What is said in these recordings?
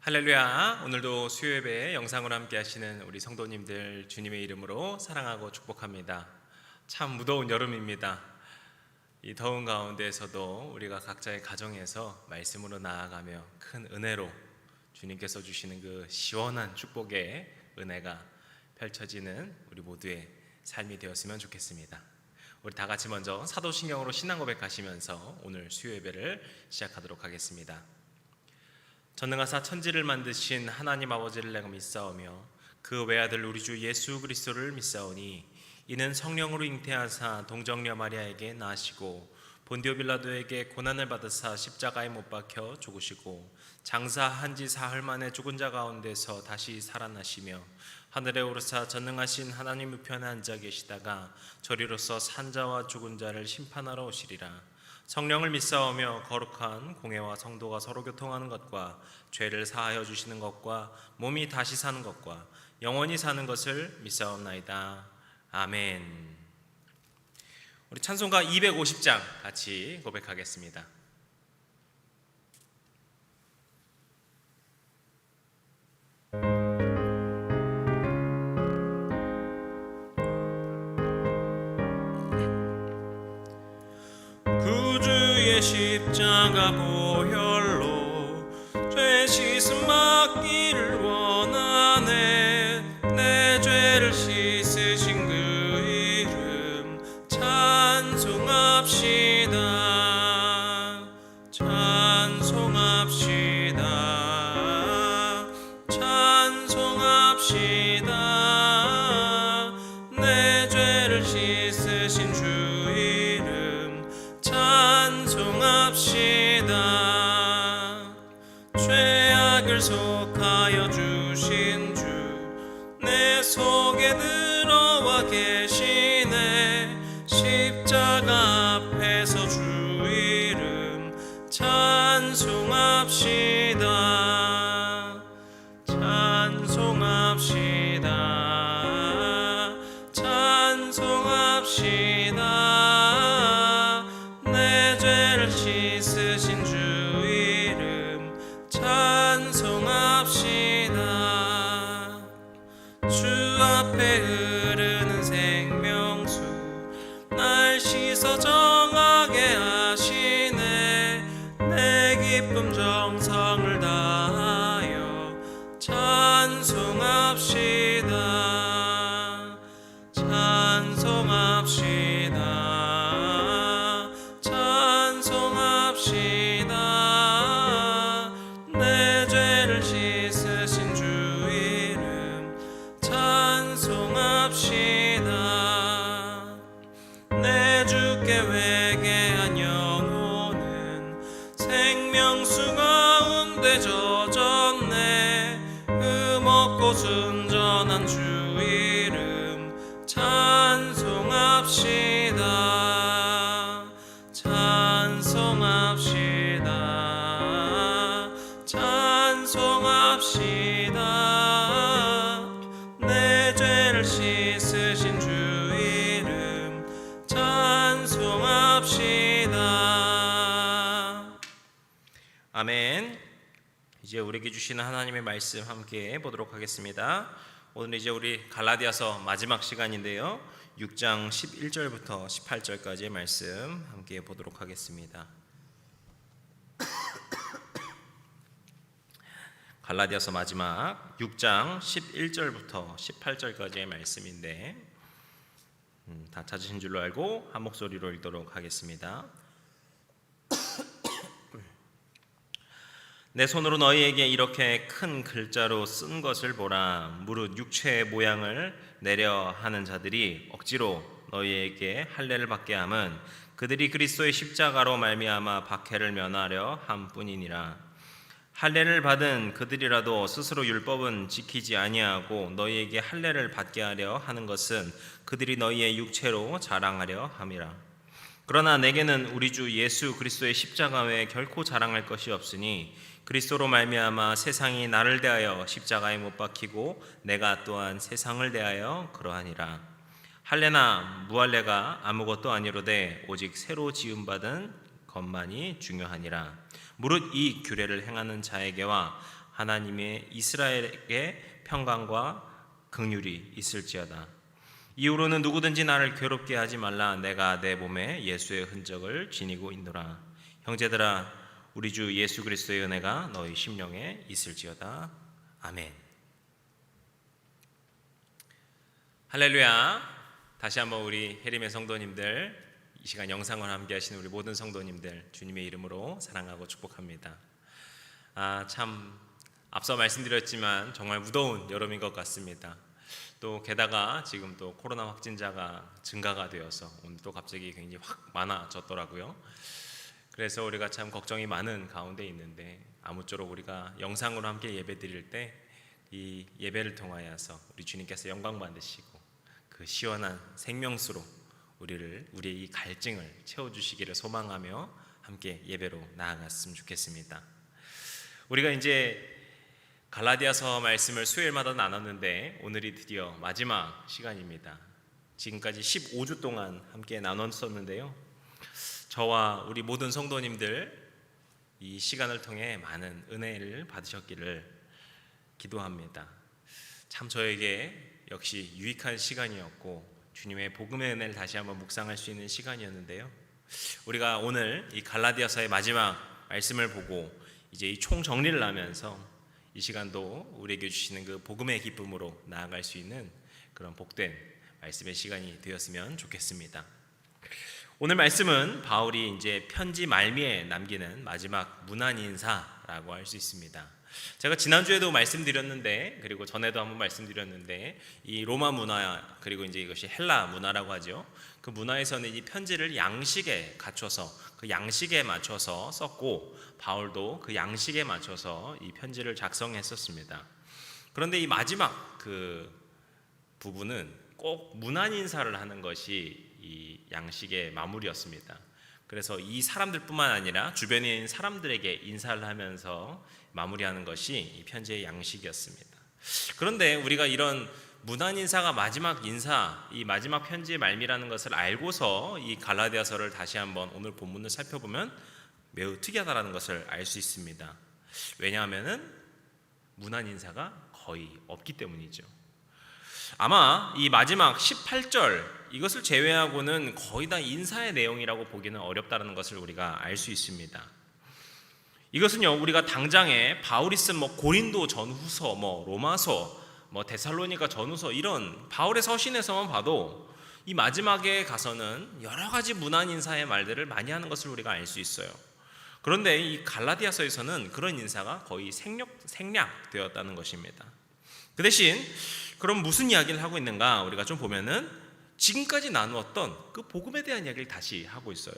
할렐루야. 오늘도 수요예배 영상으로 함께 하시는 우리 성도님들 주님의 이름으로 사랑하고 축복합니다. 참 무더운 여름입니다. 이 더운 가운데에서도 우리가 각자의 가정에서 말씀으로 나아가며 큰 은혜로 주님께서 주시는 그 시원한 축복의 은혜가 펼쳐지는 우리 모두의 삶이 되었으면 좋겠습니다. 우리 다 같이 먼저 사도신경으로 신앙 고백하시면서 오늘 수요예배를 시작하도록 하겠습니다. 전능하사 천지를 만드신 하나님 아버지를 내가 믿사오며 그 외아들 우리 주 예수 그리스도를 믿사오니 이는 성령으로 잉태하사 동정녀 마리아에게 나시고 본디오 빌라도에게 고난을 받으사 십자가에 못 박혀 죽으시고 장사한 지 사흘 만에 죽은 자 가운데서 다시 살아나시며 하늘에 오르사 전능하신 하나님 우편에 앉아 계시다가 저리로서 산자와 죽은 자를 심판하러 오시리라. 성령을 믿사오며 거룩한 공회와 성도가 서로 교통하는 것과 죄를 사하여 주시는 것과 몸이 다시 사는 것과 영원히 사는 것을 믿사옵나이다. 아멘. 우리 찬송가 250장 같이 고백하겠습니다. 십자가 보혈로 죄 씻음 받기를 원하네. 내 죄를 씻으신 그 이름 찬송합시다. 찬송합시다. 찬송합시다. 내 죄를 씻으신 주 이름 찬송합시다. 죄악을 속하여 주신 주 내 속에 들어와 계시네. 십자가 앞에서 주 이름 찬송합시다. 찬송합시다. 찬송합시다. 내 죄를 씻으신 주 이름 찬송합시다. 주 앞에 흐르는 생명수 날 씻어 정하게 하시네. 내 기쁨 정성을 다하여 찬송합시다. 찬송합시다. 찬송합시다. 내 죄를 씻으신 주 이름 찬송합시다. 내 주께 회개한 영혼은 생명수 가운데 젖었네. 흠없고 순전한 주 이름 찬송합시다. 찬송합시다. 찬송합시다. 내 죄를 씻으신 주 이름 찬송합시다. 아멘. 이제 우리에게 주시는 하나님의 말씀 함께 보도록 하겠습니다. 오늘 이제 우리 갈라디아서 마지막 시간인데요, 6장 11절부터 18절까지의 말씀 함께 보도록 하겠습니다. 갈라디아서 마지막 6장 11절부터 18절까지의 말씀인데 다 찾으신 줄로 알고 한 목소리로 읽도록 하겠습니다. 내 손으로 너희에게 이렇게 큰 글자로 쓴 것을 보라. 무릇 육체의 모양을 내려 하는 자들이 억지로 너희에게 할례를 받게 함은 그들이 그리스도의 십자가로 말미암아 박해를 면하려 함뿐이니라. 할례를 받은 그들이라도 스스로 율법은 지키지 아니하고 너희에게 할례를 받게 하려 하는 것은 그들이 너희의 육체로 자랑하려 함이라. 그러나 내게는 우리 주 예수 그리스도의 십자가 외에 결코 자랑할 것이 없으니 그리스도로 말미암아 세상이 나를 대하여 십자가에 못 박히고 내가 또한 세상을 대하여 그러하니라. 할례나 무할례가 아무것도 아니로되 오직 새로 지음받은 것만이 중요하니라. 무릇 이 규례를 행하는 자에게와 하나님의 이스라엘에게 평강과 긍휼이 있을지어다. 이후로는 누구든지 나를 괴롭게 하지 말라. 내가 내 몸에 예수의 흔적을 지니고 있노라. 형제들아, 우리 주 예수 그리스도의 은혜가 너희 심령에 있을지어다. 아멘. 할렐루야. 다시 한번 우리 해림의 성도님들, 이 시간 영상을 함께 하시는 우리 모든 성도님들 주님의 이름으로 사랑하고 축복합니다. 참 앞서 말씀드렸지만 정말 무더운 여름인 것 같습니다. 또 게다가 지금 또 코로나 확진자가 증가가 되어서 오늘 또 갑자기 굉장히 확 많아졌더라고요. 그래서 우리가 참 걱정이 많은 가운데 있는데, 아무쪼록 우리가 영상으로 함께 예배 드릴 때 이 예배를 통하여서 우리 주님께서 영광 받으시고 그 시원한 생명수로 우리의 이 갈증을 채워주시기를 소망하며 함께 예배로 나아갔으면 좋겠습니다. 우리가 이제 갈라디아서 말씀을 수요일마다 나눴는데 오늘이 드디어 마지막 시간입니다. 지금까지 15주 동안 함께 나눴었는데요, 저와 우리 모든 성도님들 이 시간을 통해 많은 은혜를 받으셨기를 기도합니다. 참 저에게 역시 유익한 시간이었고 주님의 복음의 은혜를 다시 한번 묵상할 수 있는 시간이었는데요, 우리가 오늘 이 갈라디아서의 마지막 말씀을 보고 이제 이 총정리를 하면서 이 시간도 우리에게 주시는 그 복음의 기쁨으로 나아갈 수 있는 그런 복된 말씀의 시간이 되었으면 좋겠습니다. 오늘 말씀은 바울이 이제 편지 말미에 남기는 마지막 문안 인사라고 할 수 있습니다. 제가 지난주에도 말씀드렸는데, 그리고 전에도 한번 말씀드렸는데, 이 로마 문화, 그리고 이제 이것이 헬라 문화라고 하죠. 그 문화에서는 이 편지를 양식에 갖춰서, 그 양식에 맞춰서 썼고, 바울도 그 양식에 맞춰서 이 편지를 작성했었습니다. 그런데 이 마지막 그 부분은 꼭 문안 인사를 하는 것이 이 양식의 마무리였습니다. 그래서 이 사람들뿐만 아니라 주변에 있는 사람들에게 인사를 하면서 마무리하는 것이 이 편지의 양식이었습니다. 그런데 우리가 이런 문안 인사가 마지막 인사, 이 마지막 편지의 말미라는 것을 알고서 이 갈라디아서를 다시 한번 오늘 본문을 살펴보면 매우 특이하다는 것을 알 수 있습니다. 왜냐하면은 문안 인사가 거의 없기 때문이죠. 아마 이 마지막 18절 이것을 제외하고는 거의 다 인사의 내용이라고 보기는 어렵다는 것을 우리가 알 수 있습니다. 이것은요, 우리가 당장에 바울이 쓴 고린도 전후서, 로마서, 데살로니가 전후서 이런 바울의 서신에서만 봐도 이 마지막에 가서는 여러 가지 문안 인사의 말들을 많이 하는 것을 우리가 알 수 있어요. 그런데 이 갈라디아서에서는 그런 인사가 거의 생략되었다는 것입니다. 그 대신 그럼 무슨 이야기를 하고 있는가 우리가 좀 보면은 지금까지 나누었던 그 복음에 대한 이야기를 다시 하고 있어요.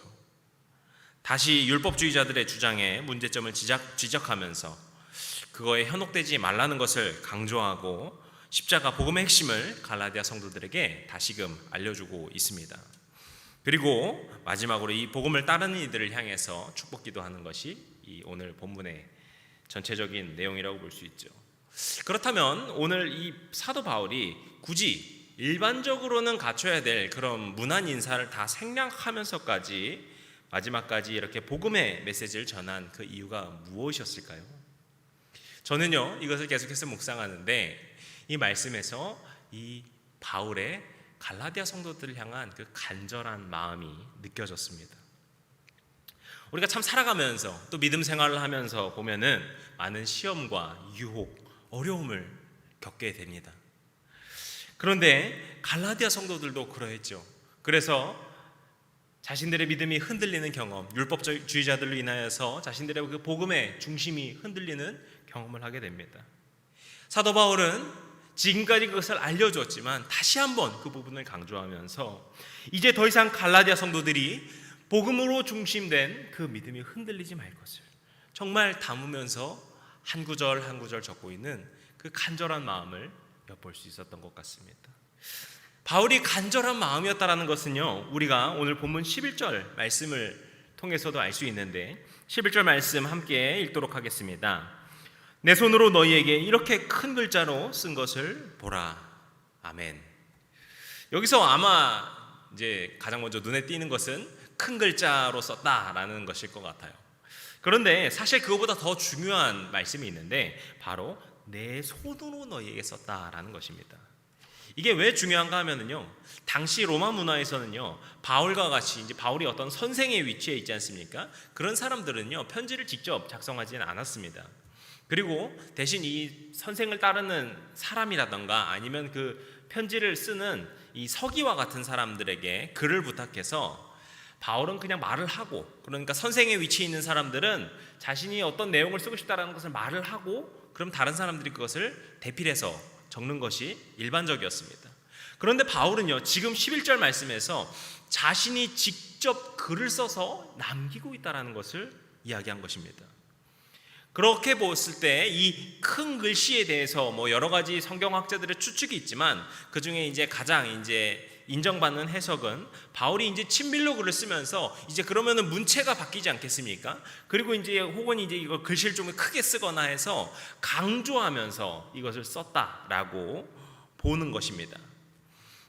다시 율법주의자들의 주장에 문제점을 지적하면서 그거에 현혹되지 말라는 것을 강조하고 십자가 복음의 핵심을 갈라디아 성도들에게 다시금 알려주고 있습니다. 그리고 마지막으로 이 복음을 따르는 이들을 향해서 축복 기도하는 것이 이 오늘 본문의 전체적인 내용이라고 볼 수 있죠. 그렇다면 오늘 이 사도 바울이 굳이 일반적으로는 갖춰야 될 그런 문안 인사를 다 생략하면서까지 마지막까지 이렇게 복음의 메시지를 전한 그 이유가 무엇이었을까요? 저는요, 이것을 계속해서 묵상하는데 이 말씀에서 이 바울의 갈라디아 성도들을 향한 그 간절한 마음이 느껴졌습니다. 우리가 참 살아가면서 또 믿음 생활을 하면서 보면은 많은 시험과 유혹, 어려움을 겪게 됩니다. 그런데 갈라디아 성도들도 그러했죠. 그래서 자신들의 믿음이 흔들리는 경험, 율법주의자들로 인하여서 자신들의 그 복음의 중심이 흔들리는 경험을 하게 됩니다. 사도 바울은 지금까지 그것을 알려주었지만 다시 한번 그 부분을 강조하면서 이제 더 이상 갈라디아 성도들이 복음으로 중심된 그 믿음이 흔들리지 말 것을 정말 담으면서 한 구절 한 구절 적고 있는 그 간절한 마음을 엿볼 수 있었던 것 같습니다. 바울이 간절한 마음이었다라는 것은요, 우리가 오늘 본문 11절 말씀을 통해서도 알 수 있는데 11절 말씀 함께 읽도록 하겠습니다. 내 손으로 너희에게 이렇게 큰 글자로 쓴 것을 보라. 아멘. 여기서 아마 이제 가장 먼저 눈에 띄는 것은 큰 글자로 썼다라는 것일 것 같아요. 그런데 사실 그거보다 더 중요한 말씀이 있는데 바로 내 손으로 너희에게 썼다라는 것입니다. 이게 왜 중요한가 하면은요, 당시 로마 문화에서는요, 바울과 같이 이제 바울이 어떤 선생의 위치에 있지 않습니까? 그런 사람들은요, 편지를 직접 작성하지는 않았습니다. 그리고 대신 이 선생을 따르는 사람이라던가 아니면 그 편지를 쓰는 이 서기와 같은 사람들에게 글을 부탁해서 바울은 그냥 말을 하고, 그러니까 선생의 위치에 있는 사람들은 자신이 어떤 내용을 쓰고 싶다라는 것을 말을 하고, 그럼 다른 사람들이 그것을 대필해서 적는 것이 일반적이었습니다. 그런데 바울은요, 지금 11절 말씀에서 자신이 직접 글을 써서 남기고 있다는 것을 이야기한 것입니다. 그렇게 보았을 때 이 큰 글씨에 대해서 뭐 여러 가지 성경학자들의 추측이 있지만 그 중에 이제 가장 이제 인정받는 해석은 바울이 이제 친밀로 글을 쓰면서 이제 그러면은 문체가 바뀌지 않겠습니까? 그리고 이제 혹은 이제 이거 글씨를 좀 크게 쓰거나 해서 강조하면서 이것을 썼다라고 보는 것입니다.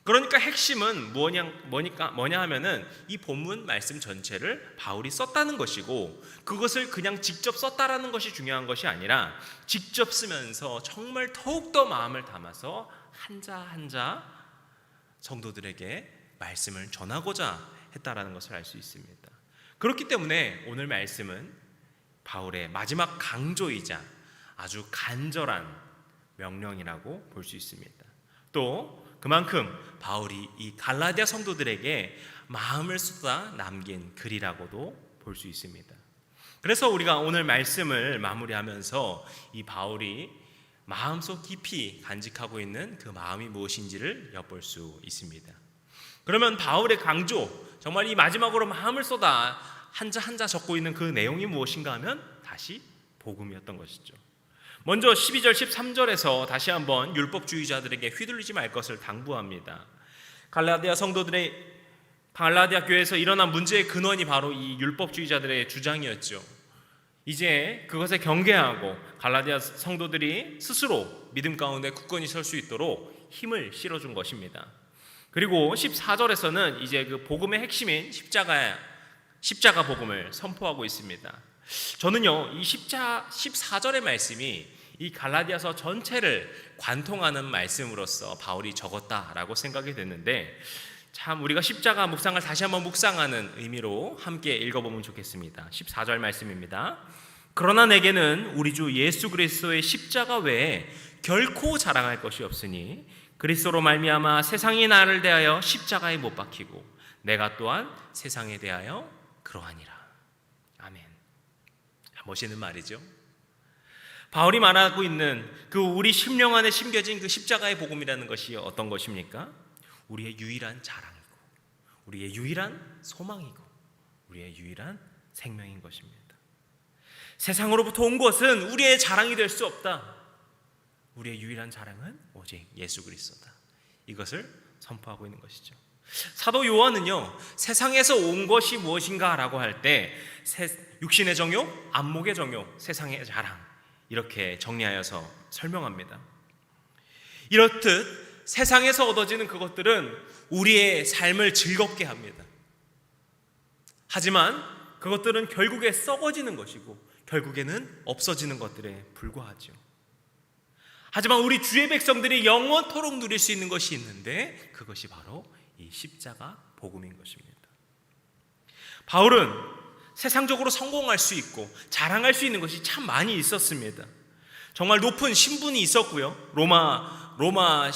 그러니까 핵심은 뭐냐 하면은 이 본문 말씀 전체를 바울이 썼다는 것이고, 그것을 그냥 직접 썼다라는 것이 중요한 것이 아니라 직접 쓰면서 정말 더욱더 마음을 담아서 한자 한자 성도들에게 말씀을 전하고자 했다라는 것을 알 수 있습니다. 그렇기 때문에 오늘 말씀은 바울의 마지막 강조이자 아주 간절한 명령이라고 볼 수 있습니다. 또 그만큼 바울이 이 갈라디아 성도들에게 마음을 쏟아 남긴 글이라고도 볼 수 있습니다. 그래서 우리가 오늘 말씀을 마무리하면서 이 바울이 마음속 깊이 간직하고 있는 그 마음이 무엇인지를 엿볼 수 있습니다. 그러면 바울의 강조, 정말 이 마지막으로 마음을 쏟아 한자 한자 적고 있는 그 내용이 무엇인가 하면 다시 복음이었던 것이죠. 먼저 12절 13절에서 다시 한번 율법주의자들에게 휘둘리지 말 것을 당부합니다. 갈라디아 교회에서 일어난 문제의 근원이 바로 이 율법주의자들의 주장이었죠. 이제 그것에 경계하고 갈라디아 성도들이 스스로 믿음 가운데 굳건히 설 수 있도록 힘을 실어준 것입니다. 그리고 14절에서는 이제 그 복음의 핵심인 십자가 복음을 선포하고 있습니다. 저는요, 이 14절의 말씀이 이 갈라디아서 전체를 관통하는 말씀으로서 바울이 적었다라고 생각이 됐는데, 참 우리가 십자가 묵상을 다시 한번 묵상하는 의미로 함께 읽어보면 좋겠습니다. 14절 말씀입니다. 그러나 내게는 우리 주 예수 그리스도의 십자가 외에 결코 자랑할 것이 없으니 그리스도로 말미암아 세상이 나를 대하여 십자가에 못 박히고 내가 또한 세상에 대하여 그러하니라. 아멘. 멋있는 말이죠. 바울이 말하고 있는 그 우리 심령 안에 심겨진 그 십자가의 복음이라는 것이 어떤 것입니까? 우리의 유일한 자랑이고, 우리의 유일한 소망이고, 우리의 유일한 생명인 것입니다. 세상으로부터 온 것은 우리의 자랑이 될 수 없다. 우리의 유일한 자랑은 오직 예수 그리스도다. 이것을 선포하고 있는 것이죠. 사도 요한은요, 세상에서 온 것이 무엇인가라고 할 때 육신의 정욕, 안목의 정욕, 세상의 자랑, 이렇게 정리하여서 설명합니다. 이렇듯 세상에서 얻어지는 그것들은 우리의 삶을 즐겁게 합니다. 하지만 그것들은 결국에 썩어지는 것이고 결국에는 없어지는 것들에 불과하죠. 하지만 우리 주의 백성들이 영원토록 누릴 수 있는 것이 있는데 그것이 바로 이 십자가 복음인 것입니다. 바울은 세상적으로 성공할 수 있고 자랑할 수 있는 것이 참 많이 있었습니다. 정말 높은 신분이 있었고요. 로마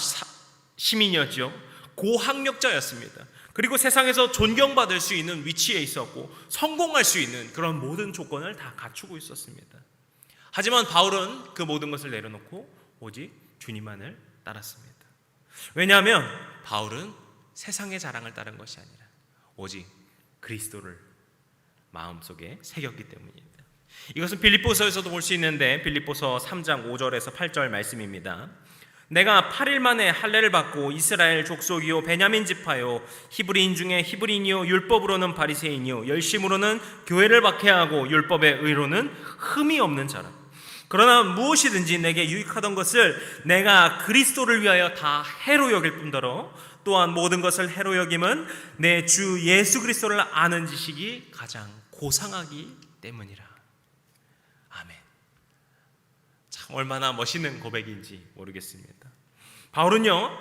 시민이었죠. 고학력자였습니다. 그리고 세상에서 존경받을 수 있는 위치에 있었고 성공할 수 있는 그런 모든 조건을 다 갖추고 있었습니다. 하지만 바울은 그 모든 것을 내려놓고 오직 주님만을 따랐습니다. 왜냐하면 바울은 세상의 자랑을 따른 것이 아니라 오직 그리스도를 마음속에 새겼기 때문입니다. 이것은 빌립보서에서도 볼 수 있는데 빌립보서 3장 5절에서 8절 말씀입니다. 내가 8일 만에 할례를 받고 이스라엘 족속이요 베냐민 지파요 히브리인 중에 히브리인이요 율법으로는 바리새인이요 열심으로는 교회를 박해하고 율법의 의로는 흠이 없는 자라. 그러나 무엇이든지 내게 유익하던 것을 내가 그리스도를 위하여 다 해로 여길 뿐더러 또한 모든 것을 해로 여김은 내 주 예수 그리스도를 아는 지식이 가장 고상하기 때문이라. 참 얼마나 멋있는 고백인지 모르겠습니다. 바울은요,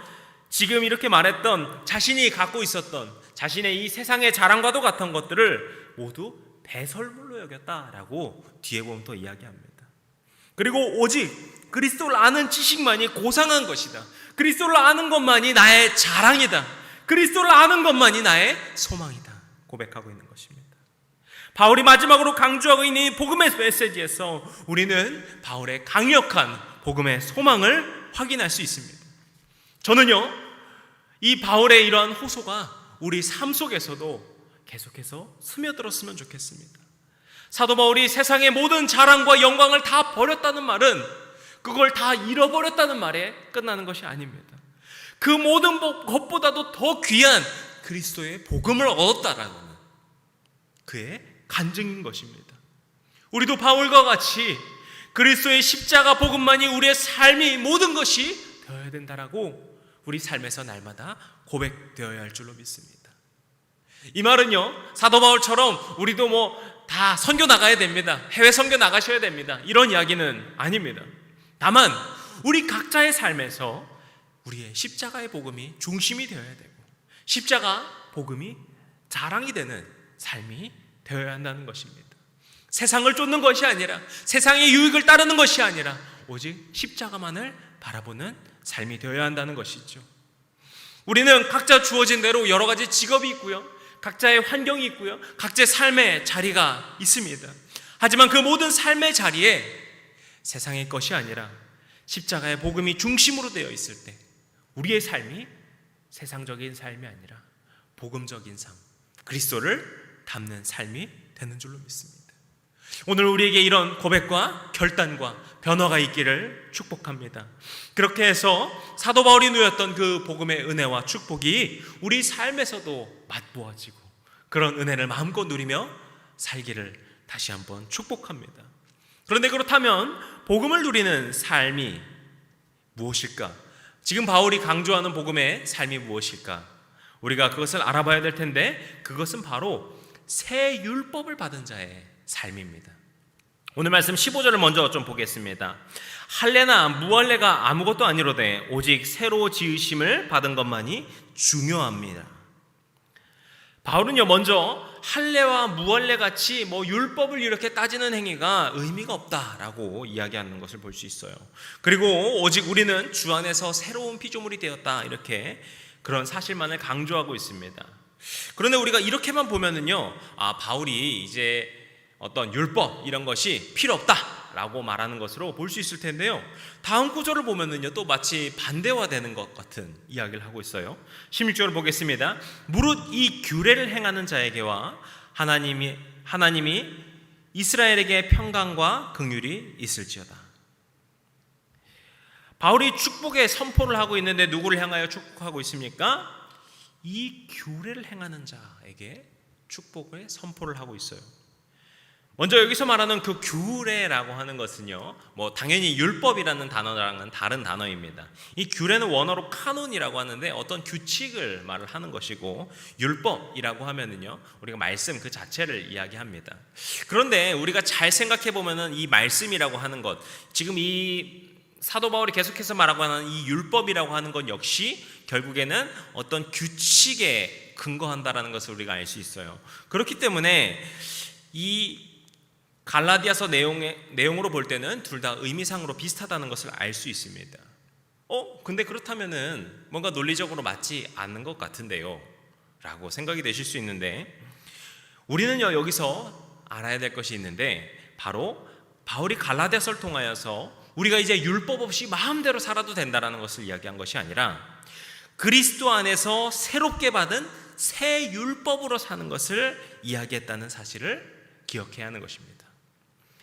지금 이렇게 말했던 자신이 갖고 있었던 자신의 이 세상의 자랑과도 같은 것들을 모두 배설물로 여겼다라고 뒤에 보면 또 이야기합니다. 그리고 오직 그리스도를 아는 지식만이 고상한 것이다. 그리스도를 아는 것만이 나의 자랑이다. 그리스도를 아는 것만이 나의 소망이다. 고백하고 있는 것입니다. 바울이 마지막으로 강조하고 있는 이 복음의 메시지에서 우리는 바울의 강력한 복음의 소망을 확인할 수 있습니다. 저는요, 이 바울의 이러한 호소가 우리 삶 속에서도 계속해서 스며들었으면 좋겠습니다. 사도 바울이 세상의 모든 자랑과 영광을 다 버렸다는 말은 그걸 다 잃어버렸다는 말에 끝나는 것이 아닙니다. 그 모든 것보다도 더 귀한 그리스도의 복음을 얻었다라는 그의 간증인 것입니다. 우리도 바울과 같이 그리스도의 십자가 복음만이 우리의 삶이 모든 것이 되어야 된다라고 우리 삶에서 날마다 고백되어야 할 줄로 믿습니다. 이 말은요, 사도 바울처럼 우리도 다 선교 나가야 됩니다. 해외 선교 나가셔야 됩니다. 이런 이야기는 아닙니다. 다만 우리 각자의 삶에서 우리의 십자가의 복음이 중심이 되어야 되고 십자가 복음이 자랑이 되는 삶이 되어야 한다는 것입니다. 세상을 쫓는 것이 아니라 세상의 유익을 따르는 것이 아니라 오직 십자가만을 바라보는 삶이 되어야 한다는 것이죠. 우리는 각자 주어진 대로 여러 가지 직업이 있고요, 각자의 환경이 있고요, 각자의 삶의 자리가 있습니다. 하지만 그 모든 삶의 자리에 세상의 것이 아니라 십자가의 복음이 중심으로 되어 있을 때 우리의 삶이 세상적인 삶이 아니라 복음적인 삶, 그리스도를 담는 삶이 되는 줄로 믿습니다. 오늘 우리에게 이런 고백과 결단과 변화가 있기를 축복합니다. 그렇게 해서 사도 바울이 누렸던 그 복음의 은혜와 축복이 우리 삶에서도 맛보아지고 그런 은혜를 마음껏 누리며 살기를 다시 한번 축복합니다. 그런데 그렇다면 복음을 누리는 삶이 무엇일까? 지금 바울이 강조하는 복음의 삶이 무엇일까? 우리가 그것을 알아봐야 될 텐데 그것은 바로 새 율법을 받은 자의 삶입니다. 오늘 말씀 15절을 먼저 좀 보겠습니다. 할례나 무할례가 아무것도 아니로되 오직 새로 지으심을 받은 것만이 중요합니다. 바울은요, 먼저 할례와 무할례 같이 율법을 이렇게 따지는 행위가 의미가 없다라고 이야기하는 것을 볼 수 있어요. 그리고 오직 우리는 주 안에서 새로운 피조물이 되었다, 이렇게 그런 사실만을 강조하고 있습니다. 그런데 우리가 이렇게만 보면은요, 바울이 이제 어떤 율법 이런 것이 필요 없다라고 말하는 것으로 볼 수 있을 텐데요, 다음 구절을 보면은요 또 마치 반대화되는 것 같은 이야기를 하고 있어요. 16절을 보겠습니다. 무릇 이 규례를 행하는 자에게와 하나님이 이스라엘에게 평강과 긍휼이 있을지어다. 바울이 축복의 선포를 하고 있는데 누구를 향하여 축복하고 있습니까? 이 규례를 행하는 자에게 축복의 선포를 하고 있어요. 먼저 여기서 말하는 그 규례라고 하는 것은요, 당연히 율법이라는 단어랑은 다른 단어입니다. 이 규례는 원어로 카논이라고 하는데 어떤 규칙을 말을 하는 것이고, 율법이라고 하면은요 우리가 말씀 그 자체를 이야기합니다. 그런데 우리가 잘 생각해 보면은 이 말씀이라고 하는 것, 지금 이 사도 바울이 계속해서 말하고 하는 이 율법이라고 하는 것 역시 결국에는 어떤 규칙에 근거한다라는 것을 우리가 알 수 있어요. 그렇기 때문에 이 갈라디아서 내용으로 볼 때는 둘 다 의미상으로 비슷하다는 것을 알 수 있습니다. 근데 그렇다면은 뭔가 논리적으로 맞지 않는 것 같은데요 라고 생각이 되실 수 있는데, 우리는요 여기서 알아야 될 것이 있는데, 바로 바울이 갈라디아서를 통하여서 우리가 이제 율법 없이 마음대로 살아도 된다는 것을 이야기한 것이 아니라 그리스도 안에서 새롭게 받은 새 율법으로 사는 것을 이야기했다는 사실을 기억해야 하는 것입니다.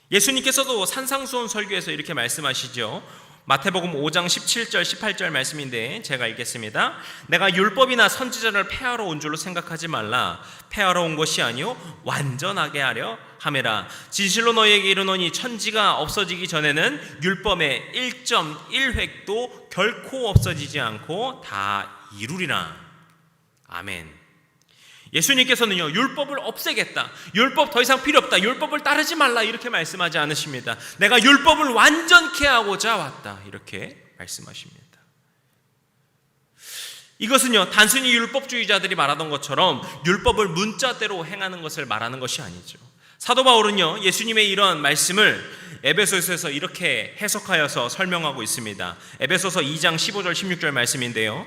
예수님께서도 산상수훈 설교에서 이렇게 말씀하시죠. 마태복음 5장 17절 18절 말씀인데 제가 읽겠습니다. 내가 율법이나 선지자를 폐하러 온 줄로 생각하지 말라. 폐하러 온 것이 아니요 완전하게 하려 함이라. 진실로 너희에게 이르노니 천지가 없어지기 전에는 율법의 1.1획도 결코 없어지지 않고 다 이루리라. 아멘. 예수님께서는요, 율법을 없애겠다, 율법 더 이상 필요 없다, 율법을 따르지 말라 이렇게 말씀하지 않으십니다. 내가 율법을 완전케 하고자 왔다 이렇게 말씀하십니다. 이것은요, 단순히 율법주의자들이 말하던 것처럼 율법을 문자대로 행하는 것을 말하는 것이 아니죠. 사도 바울은요, 예수님의 이러한 말씀을 에베소서에서 이렇게 해석하여서 설명하고 있습니다. 에베소서 2장 15절 16절 말씀인데요,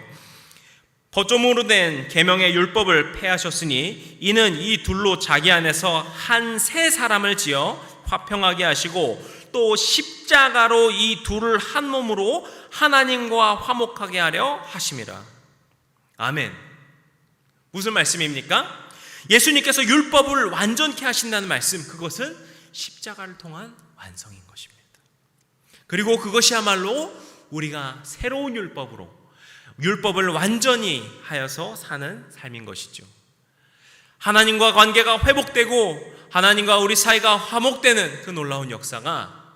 법조문으로 된 계명의 율법을 폐하셨으니 이는 이 둘로 자기 안에서 한 새 사람을 지어 화평하게 하시고 또 십자가로 이 둘을 한 몸으로 하나님과 화목하게 하려 하심이라. 아멘. 무슨 말씀입니까? 예수님께서 율법을 완전케 하신다는 말씀, 그것은 십자가를 통한 완성인 것입니다. 그리고 그것이야말로 우리가 새로운 율법을 완전히 하여서 사는 삶인 것이죠. 하나님과 관계가 회복되고 하나님과 우리 사이가 화목되는 그 놀라운 역사가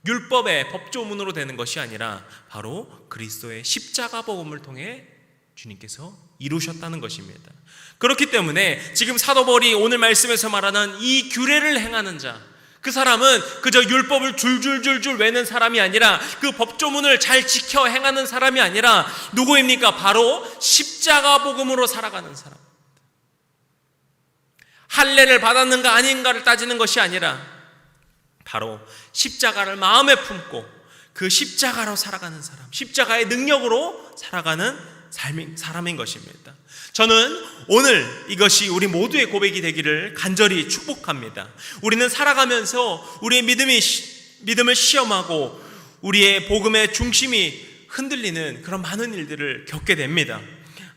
율법의 법조문으로 되는 것이 아니라 바로 그리스도의 십자가 복음을 통해 주님께서 이루셨다는 것입니다. 그렇기 때문에 지금 사도 바울이 오늘 말씀에서 말하는 이 규례를 행하는 자, 그 사람은 그저 율법을 줄줄줄줄 외는 사람이 아니라 그 법조문을 잘 지켜 행하는 사람이 아니라 누구입니까? 바로 십자가 복음으로 살아가는 사람. 할례를 받았는가 아닌가를 따지는 것이 아니라 바로 십자가를 마음에 품고 그 십자가로 살아가는 사람, 십자가의 능력으로 살아가는 사람인 것입니다. 저는 오늘 이것이 우리 모두의 고백이 되기를 간절히 축복합니다. 우리는 살아가면서 우리의 믿음을 시험하고 우리의 복음의 중심이 흔들리는 그런 많은 일들을 겪게 됩니다.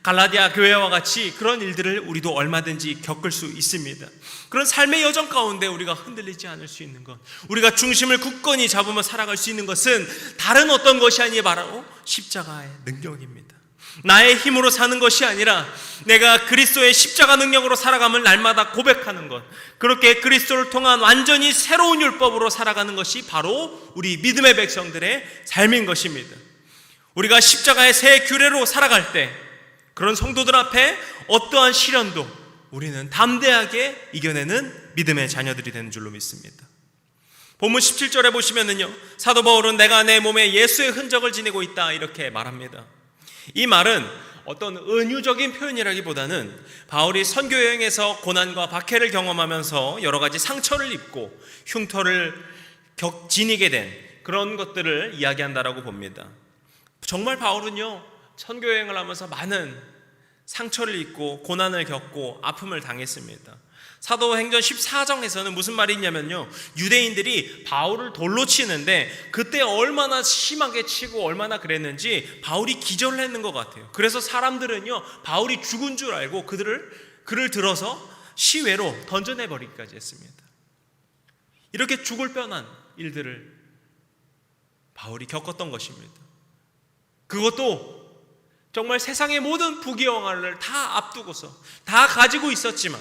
갈라디아 교회와 같이 그런 일들을 우리도 얼마든지 겪을 수 있습니다. 그런 삶의 여정 가운데 우리가 흔들리지 않을 수 있는 것, 우리가 중심을 굳건히 잡으며 살아갈 수 있는 것은 다른 어떤 것이 아니 바로 십자가의 능력입니다. 나의 힘으로 사는 것이 아니라 내가 그리스도의 십자가 능력으로 살아감을 날마다 고백하는 것, 그렇게 그리스도를 통한 완전히 새로운 율법으로 살아가는 것이 바로 우리 믿음의 백성들의 삶인 것입니다. 우리가 십자가의 새 규례로 살아갈 때 그런 성도들 앞에 어떠한 시련도 우리는 담대하게 이겨내는 믿음의 자녀들이 되는 줄로 믿습니다. 본문 17절에 보시면은요, 사도 바울은 내가 내 몸에 예수의 흔적을 지니고 있다 이렇게 말합니다. 이 말은 어떤 은유적인 표현이라기보다는 바울이 선교 여행에서 고난과 박해를 경험하면서 여러 가지 상처를 입고 흉터를 지니게 된 그런 것들을 이야기한다라고 봅니다. 정말 바울은요, 선교 여행을 하면서 많은 상처를 입고 고난을 겪고 아픔을 당했습니다. 사도행전 14장에서는 무슨 말이 있냐면요, 유대인들이 바울을 돌로 치는데 그때 얼마나 심하게 치고 얼마나 그랬는지 바울이 기절을 했는 것 같아요. 그래서 사람들은요, 바울이 죽은 줄 알고 그를 들어서 시외로 던져내버리기까지 했습니다. 이렇게 죽을 뻔한 일들을 바울이 겪었던 것입니다. 그것도 정말 세상의 모든 부귀영화를 다 앞두고서 다 가지고 있었지만,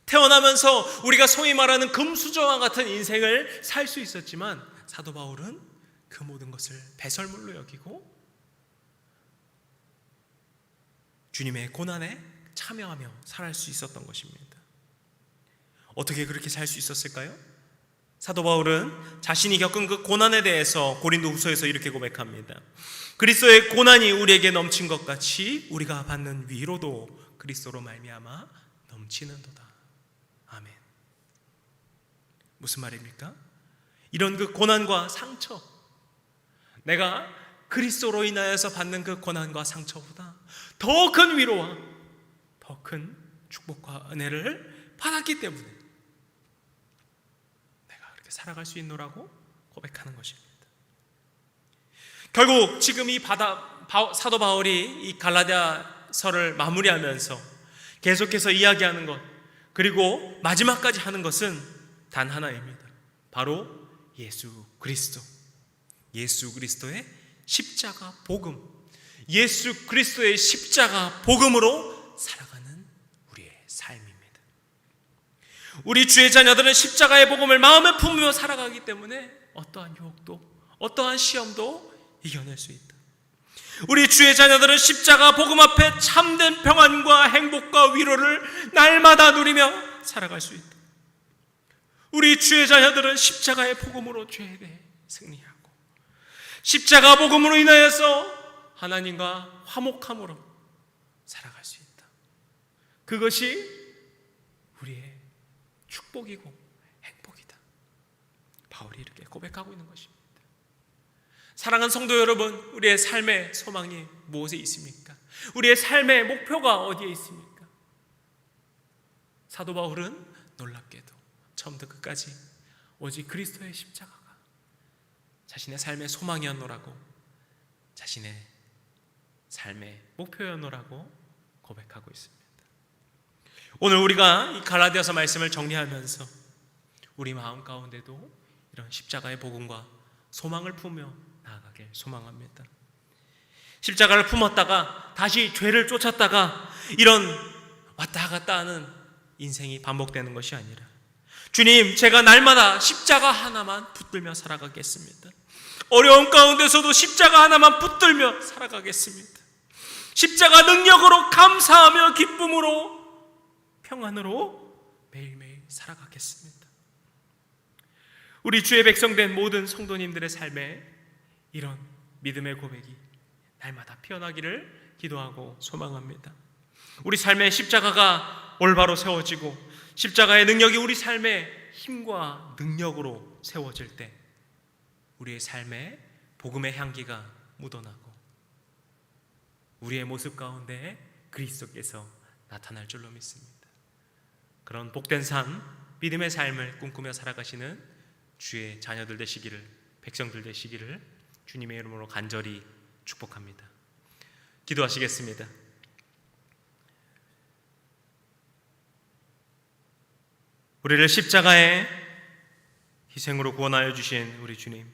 태어나면서 우리가 소위 말하는 금수저와 같은 인생을 살 수 있었지만, 사도 바울은 그 모든 것을 배설물로 여기고 주님의 고난에 참여하며 살 수 있었던 것입니다. 어떻게 그렇게 살 수 있었을까요? 사도 바울은 자신이 겪은 그 고난에 대해서 고린도후서에서 이렇게 고백합니다. 그리스도의 고난이 우리에게 넘친 것 같이 우리가 받는 위로도 그리스도로 말미암아 넘치는도다. 아멘. 무슨 말입니까? 이런 그 고난과 상처, 내가 그리스도로 인하여서 받는 그 고난과 상처보다 더 큰 위로와 더 큰 축복과 은혜를 받았기 때문에 내가 그렇게 살아갈 수 있노라고 고백하는 것입니다. 결국 지금 이 사도 바울이 이 갈라디아서를 마무리하면서 계속해서 이야기하는 것, 그리고 마지막까지 하는 것은 단 하나입니다. 바로 예수 그리스도의 십자가 복음, 예수 그리스도의 십자가 복음으로 살아가는 우리의 삶입니다. 우리 주의 자녀들은 십자가의 복음을 마음에 품으며 살아가기 때문에 어떠한 유혹도 어떠한 시험도 이겨낼 수 있다. 우리 주의 자녀들은 십자가 복음 앞에 참된 평안과 행복과 위로를 날마다 누리며 살아갈 수 있다. 우리 주의 자녀들은 십자가의 복음으로 죄에 대해 승리하고 십자가 복음으로 인하여서 하나님과 화목함으로 살아갈 수 있다. 그것이 우리의 축복이고 행복이다. 바울이 이렇게 고백하고 있는 것입니다. 사랑하는 성도 여러분, 우리의 삶의 소망이 무엇에 있습니까? 우리의 삶의 목표가 어디에 있습니까? 사도 바울은 놀랍게도 처음부터 끝까지 오직 그리스도의 십자가가 자신의 삶의 소망이었노라고, 자신의 삶의 목표였노라고 고백하고 있습니다. 오늘 우리가 이 갈라디아서 말씀을 정리하면서 우리 마음 가운데도 이런 십자가의 복음과 소망을 품으며 나아가길 소망합니다. 십자가를 품었다가 다시 죄를 쫓았다가 이런 왔다 갔다 하는 인생이 반복되는 것이 아니라, 주님, 제가 날마다 십자가 하나만 붙들며 살아가겠습니다. 어려운 가운데서도 십자가 하나만 붙들며 살아가겠습니다. 십자가 능력으로 감사하며 기쁨으로 평안으로 매일매일 살아가겠습니다. 우리 주의 백성된 모든 성도님들의 삶에 이런 믿음의 고백이 날마다 피어나기를 기도하고 소망합니다. 우리 삶의 십자가가 올바로 세워지고 십자가의 능력이 우리 삶의 힘과 능력으로 세워질 때 우리의 삶에 복음의 향기가 묻어나고 우리의 모습 가운데 그리스도께서 나타날 줄로 믿습니다. 그런 복된 삶, 믿음의 삶을 꿈꾸며 살아가시는 주의 자녀들 되시기를, 백성들 되시기를 주님의 이름으로 간절히 축복합니다. 기도하시겠습니다. 우리를 십자가의 희생으로 구원하여 주신 우리 주님,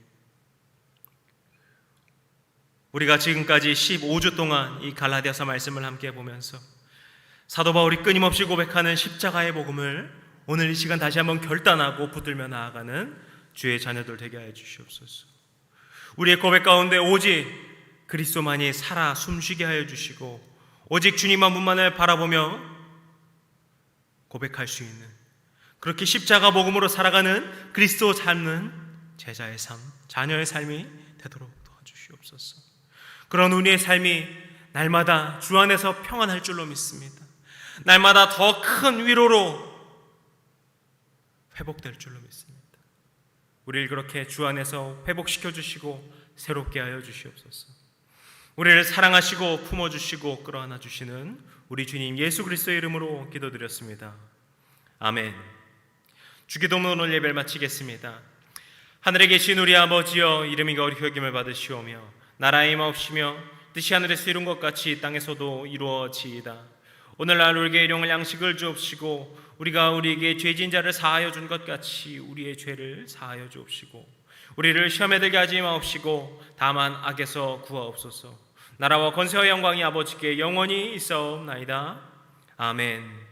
우리가 지금까지 15주 동안 이 갈라디아서 말씀을 함께 보면서 사도 바울이 끊임없이 고백하는 십자가의 복음을 오늘 이 시간 다시 한번 결단하고 붙들며 나아가는 주의 자녀들 되게 하여 주시옵소서. 우리의 고백 가운데 오직 그리스도만이 살아 숨쉬게 하여 주시고 오직 주님 한 분만을 바라보며 고백할 수 있는, 그렇게 십자가 복음으로 살아가는 그리스도 삶은 제자의 삶, 자녀의 삶이 되도록 도와주시옵소서. 그런 우리의 삶이 날마다 주 안에서 평안할 줄로 믿습니다. 날마다 더 큰 위로로 회복될 줄로 믿습니다. 우리를 그렇게 주 안에서 회복시켜 주시고 새롭게 하여 주시옵소서. 우리를 사랑하시고 품어주시고 끌어안아 주시는 우리 주님 예수 그리스도의 이름으로 기도드렸습니다. 아멘. 주기도문을 예배를 마치겠습니다. 하늘에 계신 우리 아버지여, 이름이 거룩히 여김을 받으시오며 나라의 임하옵시며 뜻이 하늘에서 이룬 것 같이 땅에서도 이루어지이다. 오늘날 우리에게 일용할 양식을 주옵시고 우리가 우리에게 죄진 자를 사하여 준 것 같이 우리의 죄를 사하여 주옵시고 우리를 시험에 들게 하지 마옵시고 다만 악에서 구하옵소서. 나라와 권세와 영광이 아버지께 영원히 있사옵나이다. 아멘.